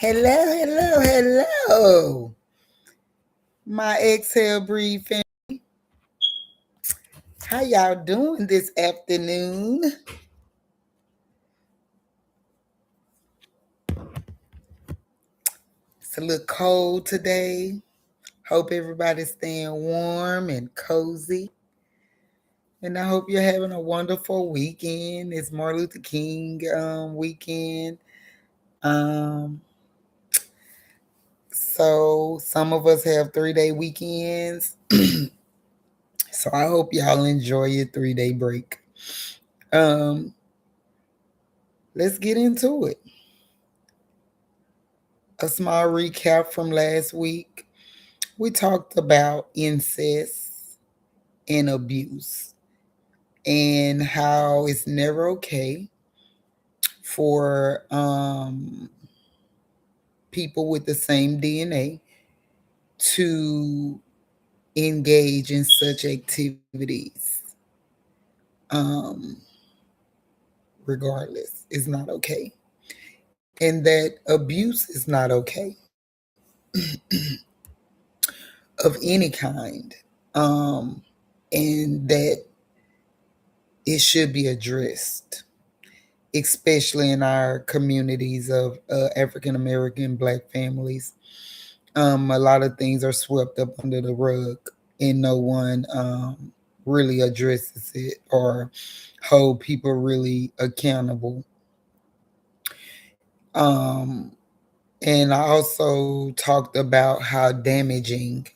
Hello, hello, hello. My exhale breathe family. How y'all doing this afternoon? It's a little cold today. Hope everybody's staying warm and cozy. And I hope you're having a wonderful weekend. It's Martin Luther King weekend. Um, so some of us have 3-day weekends. So I hope y'all enjoy your 3-day break. Um, let's get into it. A small recap from last week. We talked about incest and abuse and how it's never okay for people with the same DNA to engage in such activities. Um, Regardless, is not okay, and that abuse is not okay of any kind, and that it should be addressed, especially in our communities of African American Black families. A lot of things are swept up under the rug, and no one really addresses it or hold people really accountable. Um, and I also talked about how damaging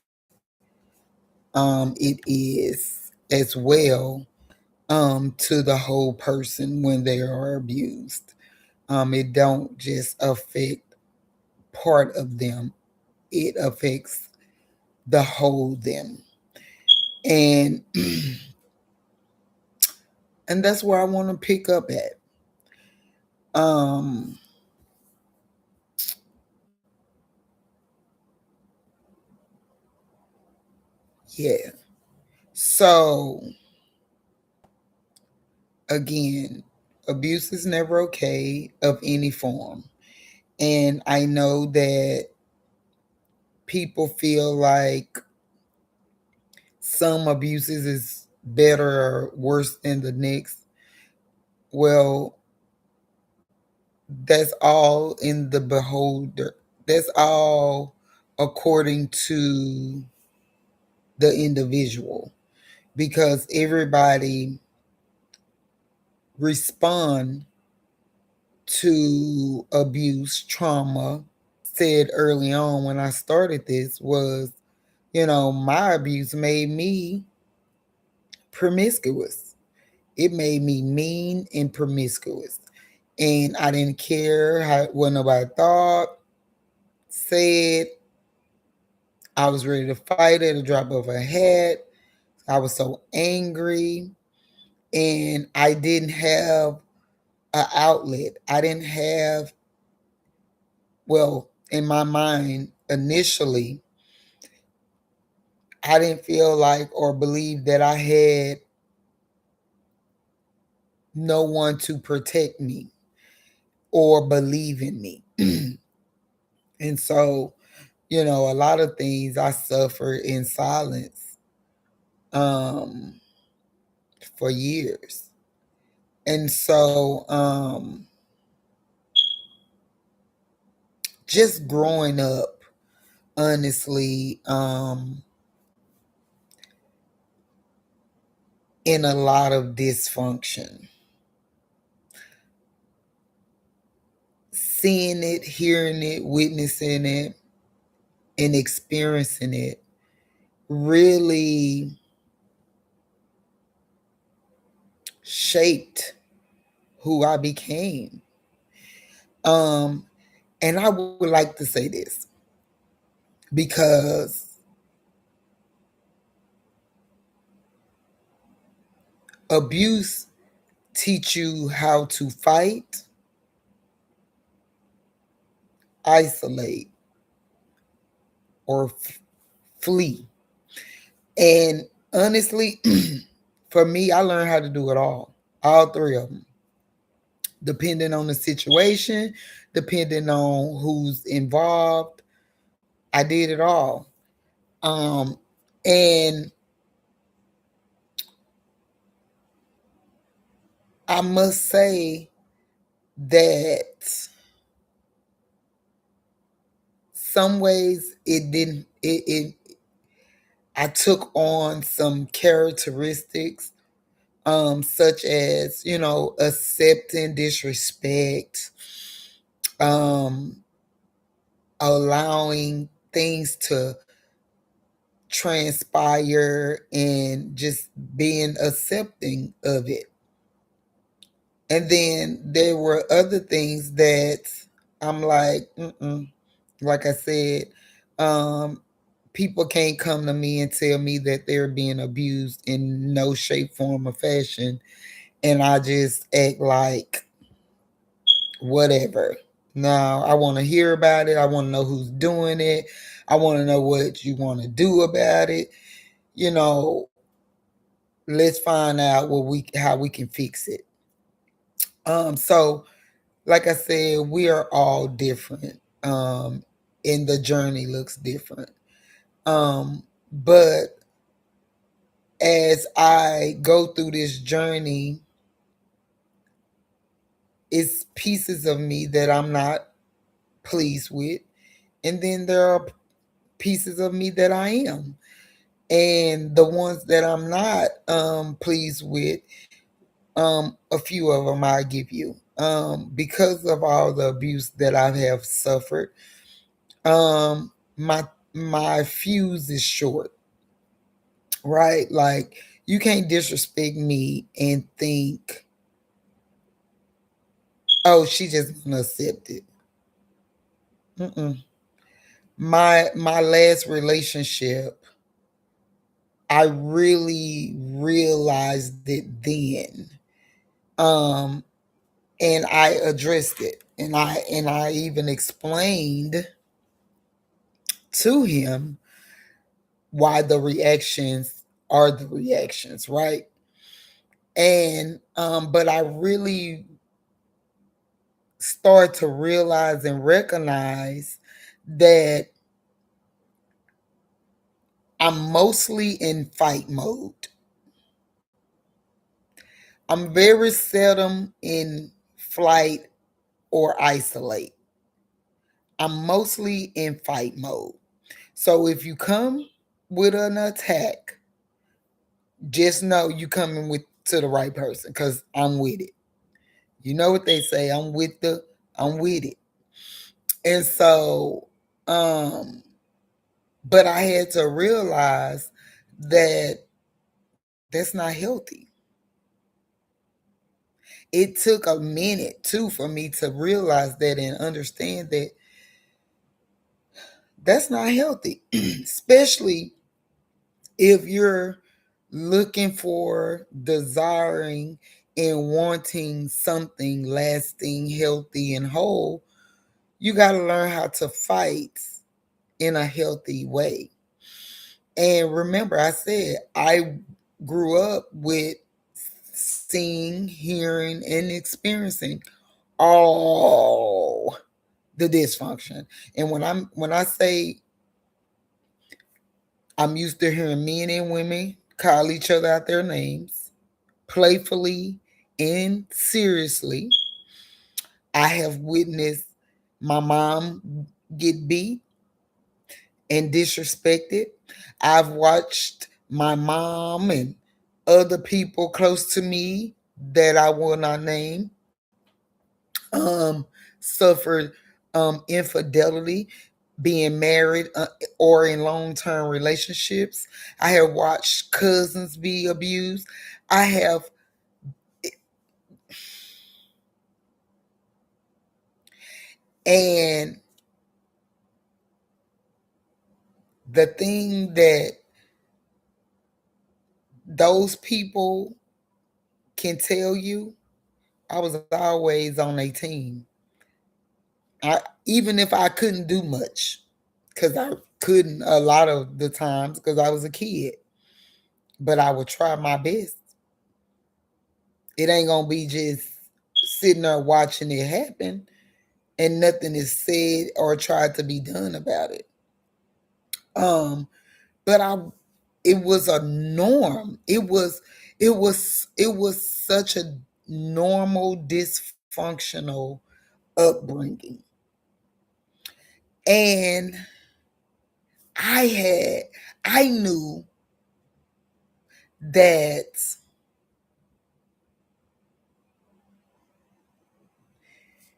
it is as well to the whole person when they are abused. It don't just affect part of them; it affects the whole them, and and that's where I want to pick up at. Um, yeah. So again, abuse is never okay of any form, and I know that people feel like some abuses is better or worse than the next. Well, that's all in the beholder. That's all according to the individual, because everybody respond to abuse trauma. Said early on when I started this was, my abuse made me promiscuous. It made me mean and promiscuous. And I didn't care what nobody thought, said. I was ready to fight at a drop of a hat. I was so angry. And I didn't have an outlet. I didn't have, well, in my mind, initially, I didn't feel like or believe that I had no one to protect me or believe in me. And so, a lot of things I suffered in silence um, for years. And so, just growing up, honestly, in a lot of dysfunction, seeing it, hearing it, witnessing it, and experiencing it really shaped who I became. Um, and I would like to say this because abuse teach you how to fight, isolate, or flee. And honestly, for me, I learned how to do it all three of them. depending on the situation, depending on who's involved. I did it all. Um, and I must say that some ways it didn't I took on some characteristics, such as, accepting disrespect, um, allowing things to transpire, and just being accepting of it. And then there were other things that I'm like, mm-mm. Like I said, um, people can't come to me and tell me that they're being abused in no shape, form, or fashion. And I just act like whatever. Now, I want to hear about it. I want to know who's doing it. I want to know what you want to do about it. You know, let's find out how we can fix it. So like I said, we are all different. And the journey looks different. But as I go through this journey, it's pieces of me that I'm not pleased with. And then there are pieces of me that I am. And the ones that I'm not pleased with, a few of them I give you. Because of all the abuse that I have suffered, my fuse is short, right? Like, you can't disrespect me and think, oh, she just gonna accept it. Mm-mm. My last relationship, I really realized it then, um, and I addressed it, and I even explained to him why the reactions are the reactions, right? And but I really start to realize and recognize that I'm mostly in fight mode. I'm very seldom in flight or isolate. I'm mostly in fight mode. So if you come with an attack, just know you coming with to the right person, because I'm with it. You know what they say, I'm with it. And so, um, but I had to realize that that's not healthy. It took a minute too for me to realize that and understand that that's not healthy, especially if you're looking for, desiring, and wanting something lasting, healthy, and whole. You got to learn how to fight in a healthy way. And remember, I said I grew up with seeing, hearing, and experiencing all the dysfunction. And when I say I'm used to hearing men and women call each other out their names, playfully and seriously. I have witnessed my mom get beat and disrespected. I've watched my mom and other people close to me that I will not name um, suffered infidelity, being married or in long term relationships. I have watched cousins be abused. I have, and the thing that those people can tell you, I was always on a team. Even if I couldn't do much, because I couldn't a lot of the times because I was a kid, but I would try my best. It ain't gonna be just sitting there watching it happen, and nothing is said or tried to be done about it. Um, but it was a norm. It was such a normal dysfunctional upbringing. And I had I knew that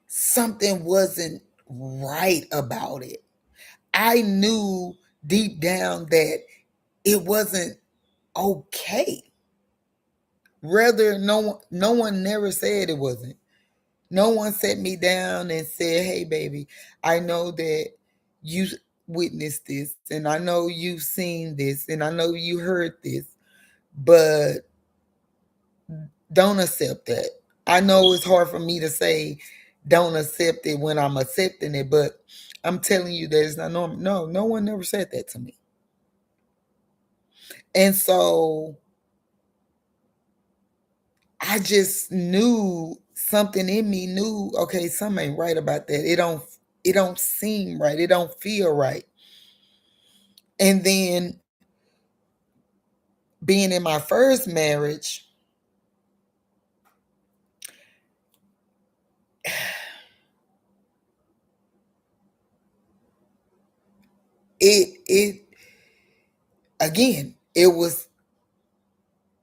something wasn't right about it. I knew deep down that it wasn't okay. Rather, no one never said it wasn't. No one sat me down and said, "Hey, baby, I know that you witnessed this, and I know you've seen this, and I know you heard this, but don't accept that." I know it's hard for me to say don't accept it when I'm accepting it, but I'm telling you that it's not normal. No, no one never said that to me. And so I just knew something in me knew, okay, something ain't right about that. It don't seem right. It don't feel right. And then being in my first marriage, it again, it was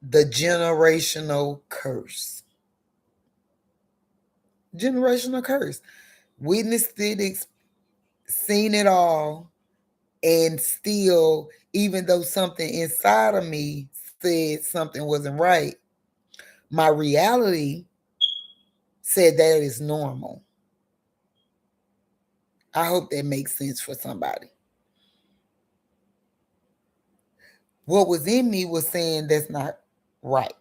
the generational curse. Generational curse. Witnessed it, seen it all, and still, even though something inside of me said something wasn't right, my reality said that is normal. I hope that makes sense for somebody. What was in me was saying that's not right,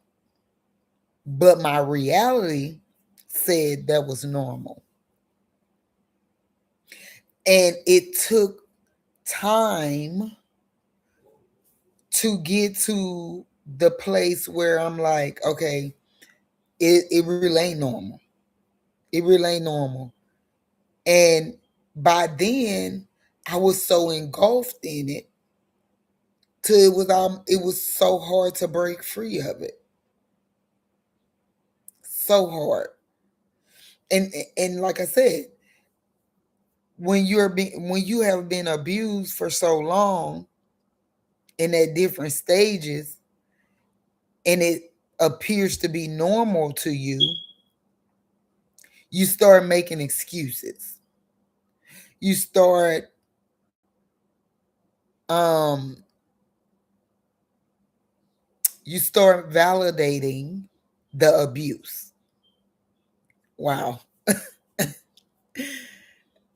but my reality said that was normal. And it took time to get to the place where I'm like, okay, it really ain't normal. It really ain't normal. And by then, I was so engulfed in it till it was so hard to break free of it. So hard. And like I said, when you have been abused for so long and at different stages, and it appears to be normal to you, you start making excuses. You start um you start validating the abuse. Wow.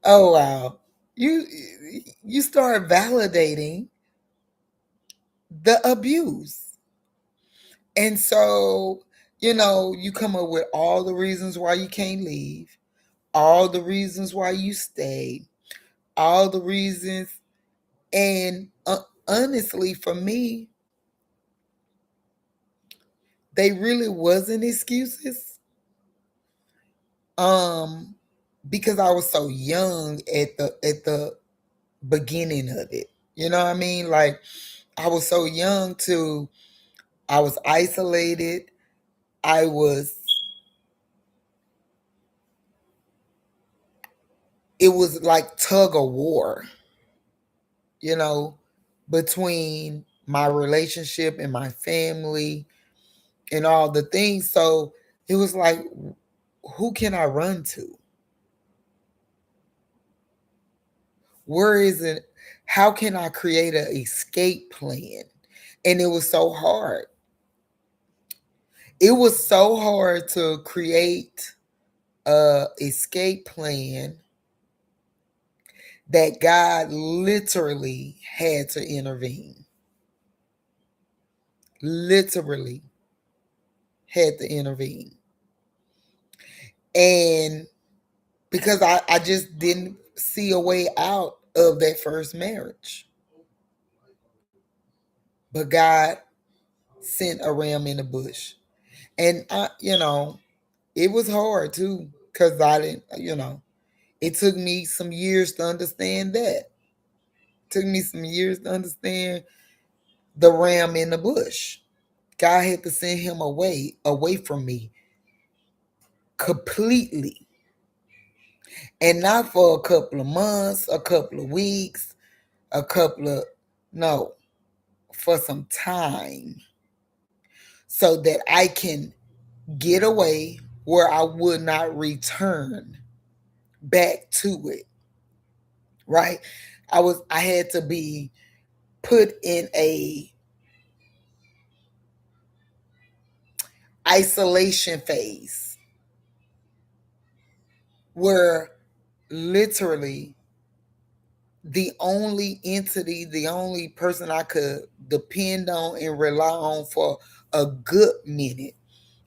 Oh wow. You you start validating the abuse. And so, you come up with all the reasons why you can't leave, all the reasons why you stay, all the reasons. And honestly, for me, they really wasn't excuses. Um, because I was so young at the beginning of it. You know what I mean? Like I was so young to I was isolated. I was it was like tug of war, you know, between my relationship and my family and all the things. So it was like, who can I run to? Where is it? How can I create an escape plan? And it was so hard. It was so hard to create a escape plan that God literally had to intervene. Literally had to intervene. And because I just didn't see a way out of that first marriage. But God sent a ram in the bush. And It was hard too, because I didn't, it took me some years to understand that. Took me some years to understand the ram in the bush. God had to send him away from me completely. And not for a couple of months, a couple of weeks, a couple of, no, for some time so that I can get away where I would not return back to it. Right? I had to be put in a isolation phase where literally the only person I could depend on and rely on for a good minute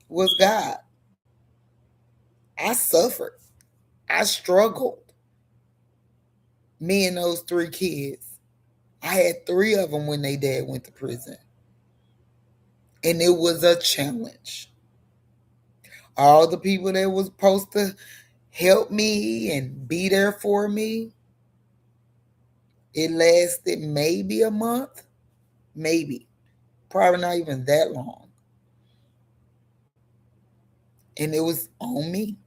was God. I suffered. I struggled. Me and those three kids. I had three of them when they dad went to prison. And it was a challenge. All the people that was supposed to help me and be there for me, it lasted maybe a month. Maybe. Probably not even that long. And it was on me.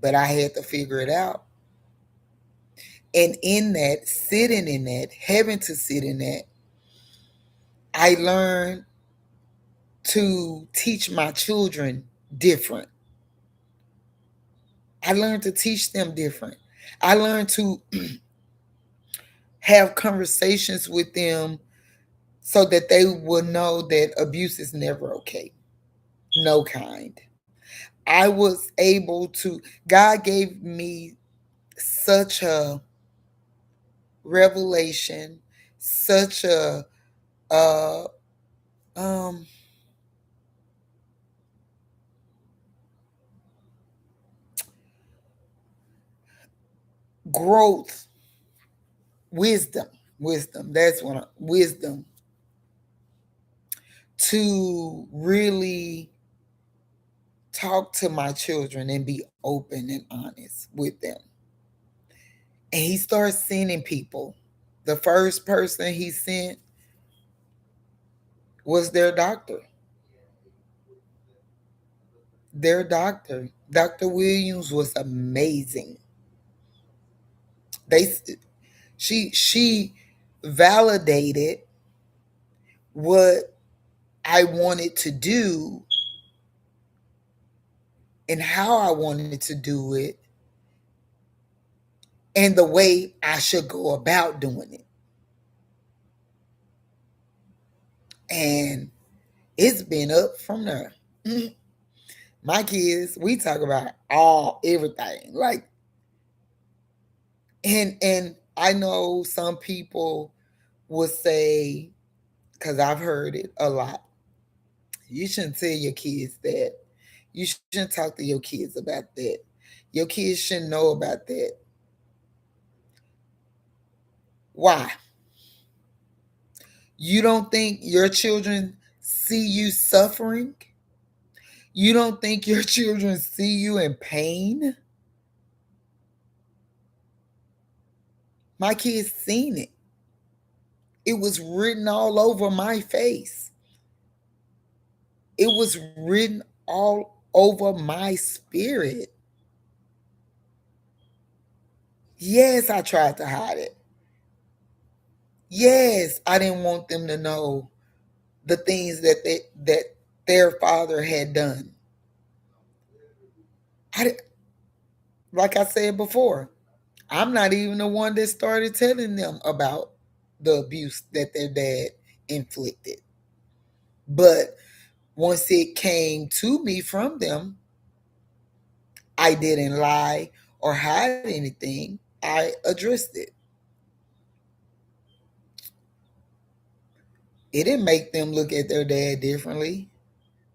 But I had to figure it out. And in that, sitting in that, having to sit in that, I learned to teach my children different. I learned to teach them different. I learned to have conversations with them so that they will know that abuse is never okay. No kind. I was able to, God gave me such a revelation, such a uh, um, growth, wisdom, wisdom. That's what wisdom to really talk to my children and be open and honest with them. And he starts sending people. The first person he sent was their doctor. Their doctor, Dr. Williams, was amazing. They she validated what I wanted to do and how I wanted to do it and the way I should go about doing it. And it's been up from there. My kids, we talk about everything. Like, and I know some people will say, because I've heard it a lot, you shouldn't tell your kids that. You shouldn't talk to your kids about that. Your kids shouldn't know about that. Why? You don't think your children see you suffering? You don't think your children see you in pain? My kids seen it. It was written all over my face. It was written all over my spirit. Yes, I tried to hide it. Yes, I didn't want them to know the things that their father had done. I like I said before, I'm not even the one that started telling them about the abuse that their dad inflicted. But once it came to me from them, I didn't lie or hide anything. I addressed it. It didn't make them look at their dad differently.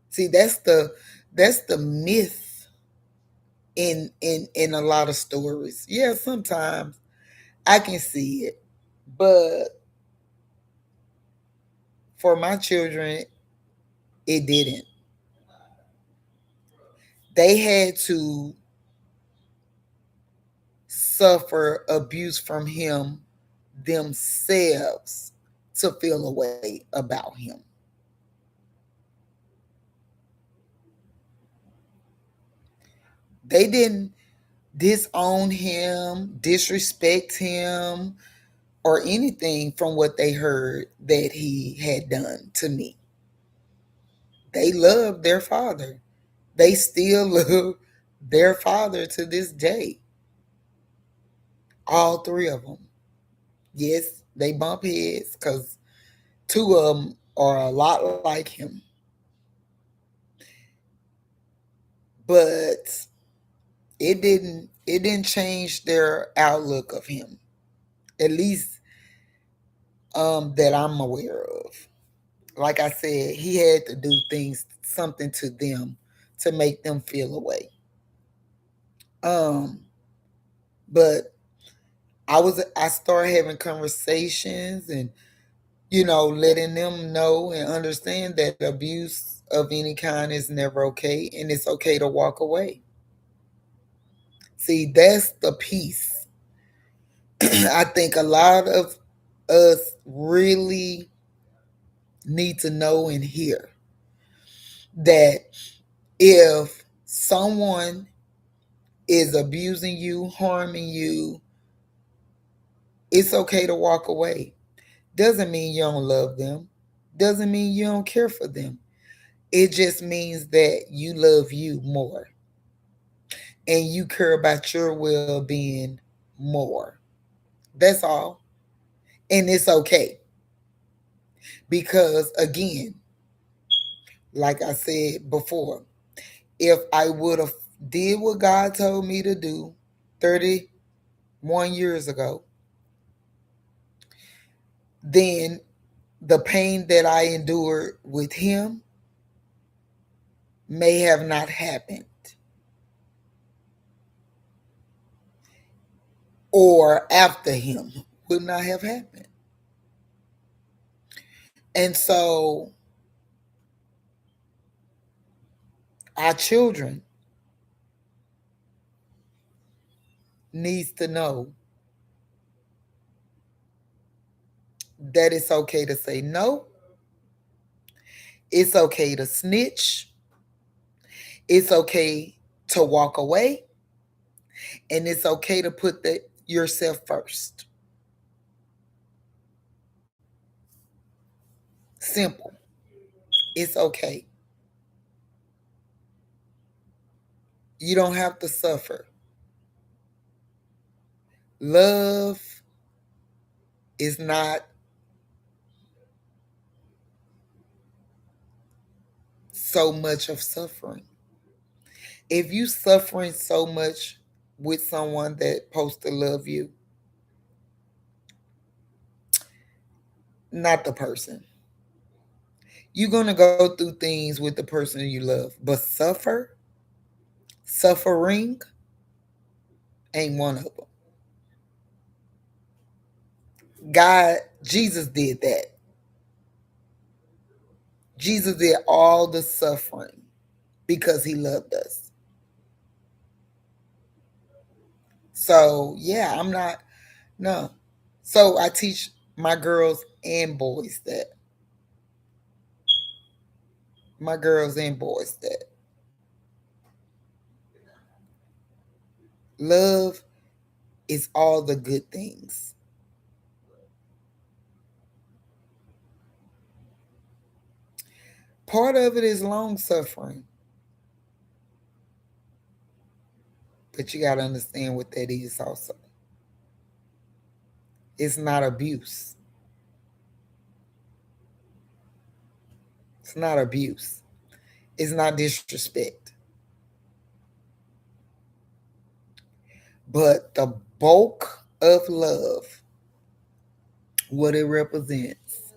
See, that's the myth in a lot of stories. Yeah, sometimes I can see it, but for my children, it didn't. They had to suffer abuse from him themselves to feel a way about him. They didn't disown him, disrespect him, or anything from what they heard that he had done to me. They loved their father. They still love their father to this day. All three of them. Yes, they bump heads because two of them are a lot like him. But it didn't change their outlook of him. At least that I'm aware of. Like I said, he had to do things, something to them to make them feel away. Um, but I started having conversations and letting them know and understand that abuse of any kind is never okay and it's okay to walk away. See, that's the piece. I think a lot of us really need to know and hear that if someone is abusing you, harming you, it's okay to walk away. Doesn't mean you don't love them. Doesn't mean you don't care for them. It just means that you love you more and you care about your well being more. That's all. And it's okay. Because again, like I said before, if I would have did what God told me to do 31 years ago, then the pain that I endured with him may have not happened or after him would not have happened. And so our children needs to know that it's okay to say no. It's okay to snitch. It's okay to walk away. And it's okay to put yourself first. Simple. It's okay. You don't have to suffer. Love is not so much of suffering. If you suffering so much with someone that supposed to love you, not the person. You're gonna go through things with the person you love, but suffering ain't one of them. God, Jesus did that. Jesus did all the suffering because he loved us. So yeah, I'm not no. So I teach my girls and boys that. My girls and boys that love is all the good things. Part of it is long suffering, but you got to understand what that is also. It's not abuse. It's not abuse. It's not disrespect. But the bulk of love, what it represents,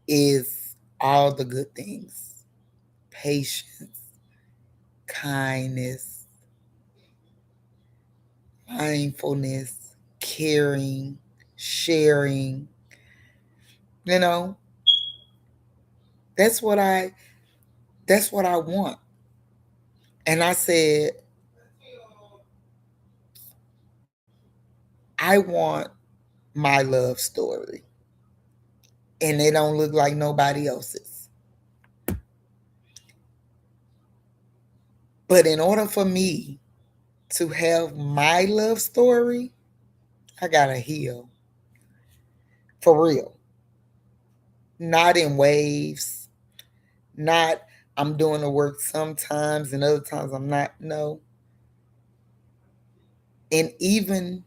is all the good things: patience, kindness, mindfulness, caring, sharing. You know, that's what I that's what I want. And I said, I want my love story. And they don't look like nobody else's. But in order for me to have my love story, I gotta heal. For real. Not in waves. Not I'm doing the work sometimes and other times I'm not. No. And even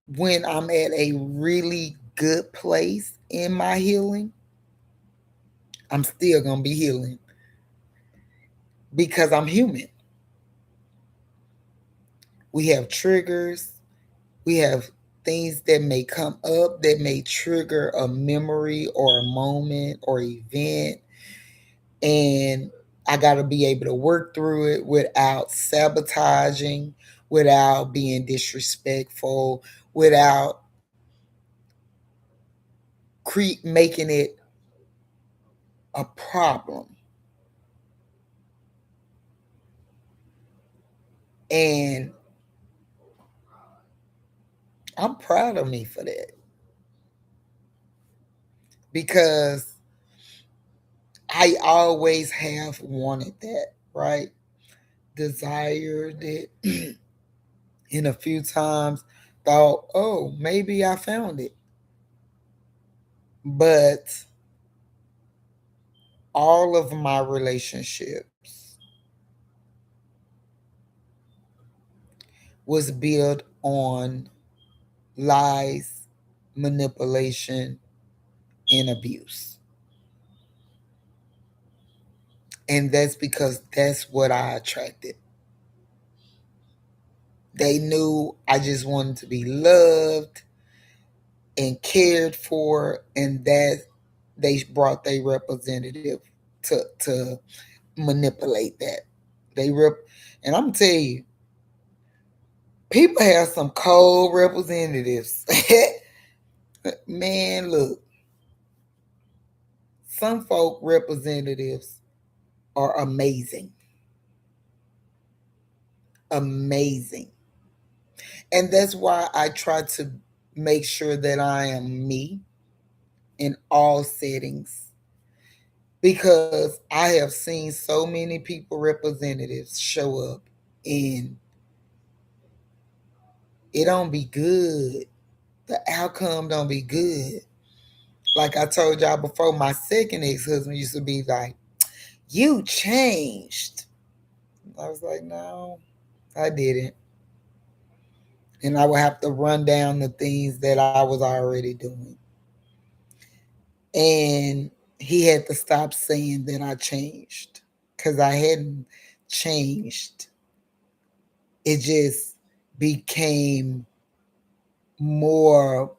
when I'm at a really good place in my healing, I'm still going to be healing because I'm human. We have triggers, we have things that may come up that may trigger a memory or a moment or event. And I got to be able to work through it without sabotaging, without being disrespectful, without making it a problem. And I'm proud of me for that because I always have wanted that, right? Desired it. And a few times thought, oh, maybe I found it. But all of my relationships was built on lies, manipulation, and abuse. And that's because that's what I attracted. They knew I just wanted to be loved and cared for, and that they brought their representative to manipulate that. They and I'm gonna tell you, people have some cold representatives. Man, look, some folk representatives are amazing. Amazing. And that's why I try to make sure that I am me in all settings because I have seen so many people representatives show up and it don't be good. The outcome don't be good. Like I told y'all before, my second ex-husband used to be like, you changed. I was like, no, I didn't. And I would have to run down the things that I was already doing. And he had to stop saying that I changed because I hadn't changed. It just became more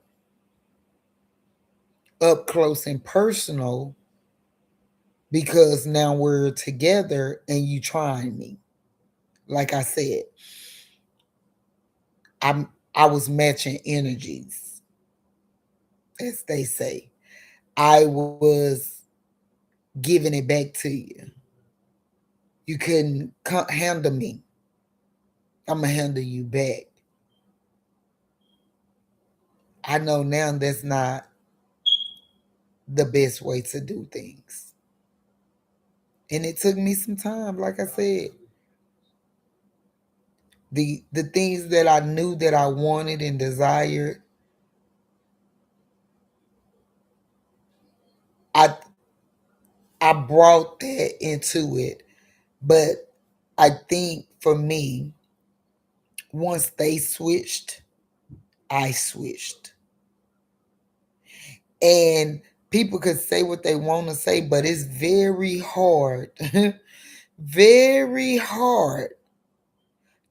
up close and personal because now we're together and you trying me. Like I said, I was matching energies, as they say. I was giving it back to you. You couldn't handle me. I'm gonna handle you back. I know now that's not the best way to do things. And it took me some time, like I said. The things that I knew that I wanted and desired, I I brought that into it. But I think for me, once they switched, I switched. And people could say what they want to say, but it's very hard, very hard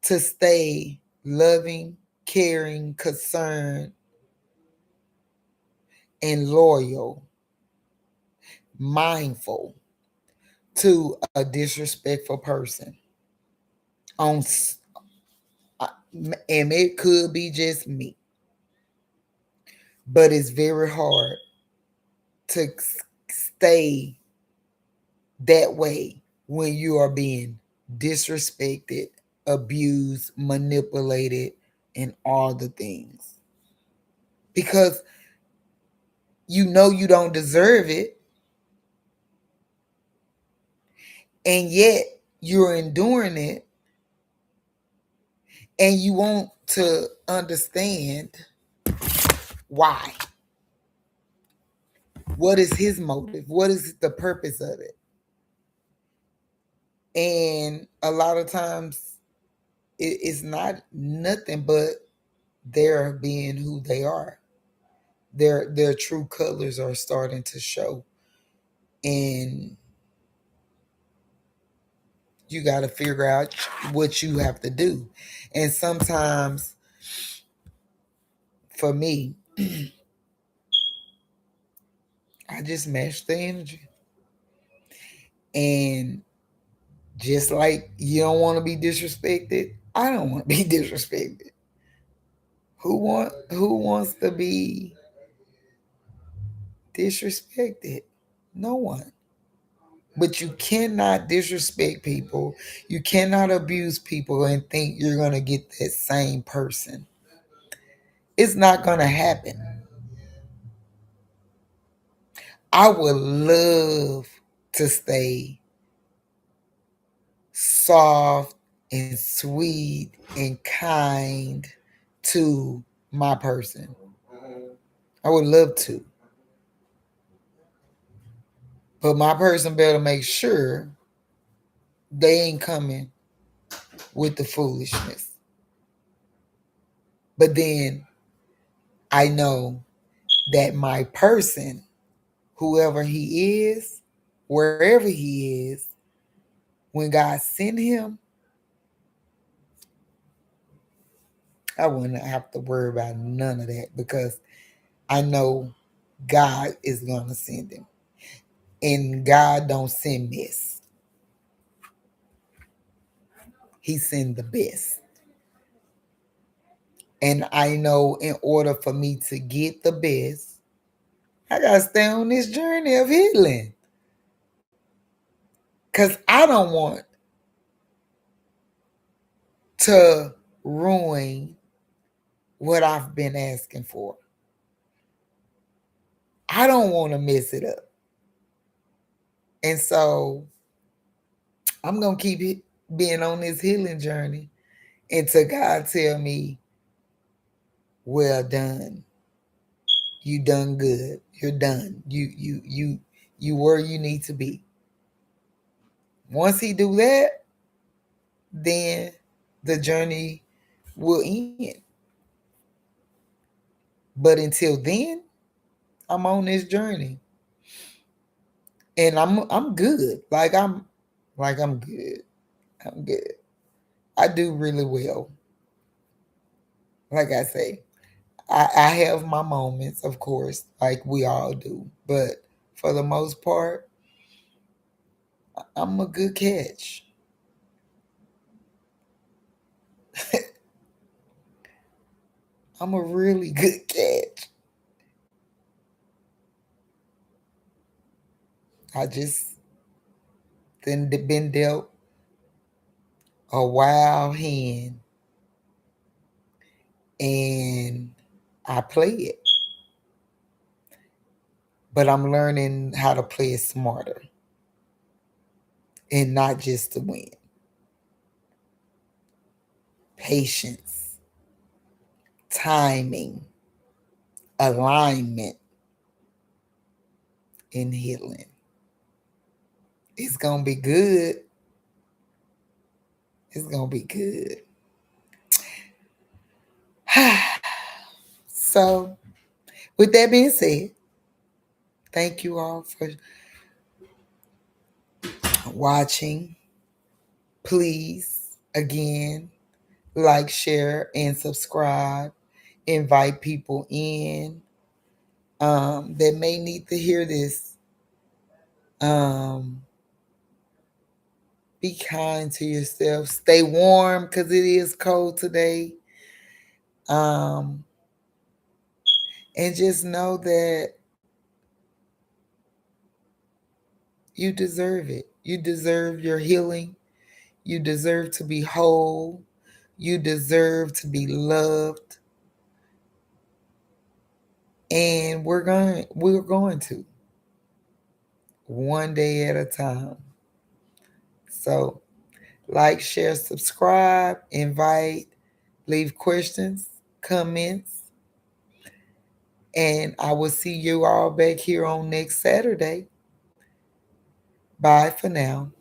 to stay loving, caring, concerned, and loyal, mindful to a disrespectful person. On and it could be just me, but it's very hard to stay that way when you are being disrespected, abused, manipulated, and all the things. Because you know you don't deserve it, and yet you're enduring it, and you want to understand why. What is his motive? What is the purpose of it? And a lot of times it's not nothing but their being who they are. Their true colors are starting to show. And you got to figure out what you have to do. And sometimes for me, I just match the energy. And just like you don't want to be disrespected, I don't want to be disrespected. Who wants to be disrespected? No one. But you cannot disrespect people. You cannot abuse people and think you're going to get that same person. It's not going to happen. I would love to stay soft and sweet and kind to my person. I would love to. But my person better make sure they ain't coming with the foolishness. But then I know that my person, whoever he is, wherever he is, when God sent him, I wouldn't have to worry about none of that because I know God is going to send him. And God don't send mess. He send the best. And I know in order for me to get the best, I got to stay on this journey of healing. Because I don't want to ruin what I've been asking for. I don't want to mess it up. And so I'm going to keep being on this healing journey until God tell me, well done. You done good. You're done. You where you need to be. Once he do that, then the journey will end. But until then, I'm on this journey. And I'm good. I'm good. I'm good. I do really well. Like I say, I have my moments, of course, like we all do. But for the most part, I'm a good catch. I'm a really good catch. I just then been dealt a wild hand and I play it. But I'm learning how to play it smarter and not just to win. Patience, timing, alignment, and healing. It's gonna be good. It's gonna be good. So, with that being said, thank you all for watching. Please, again, like, share, and subscribe. Invite people in that may need to hear this. Be kind to yourself. Stay warm because it is cold today. Um, and just know that you deserve it. You deserve your healing. You deserve to be whole. You deserve to be loved. And we're going to one day at a time. So like, share, subscribe, invite, leave questions, comments, and I will see you all back here on next Saturday. Bye for now.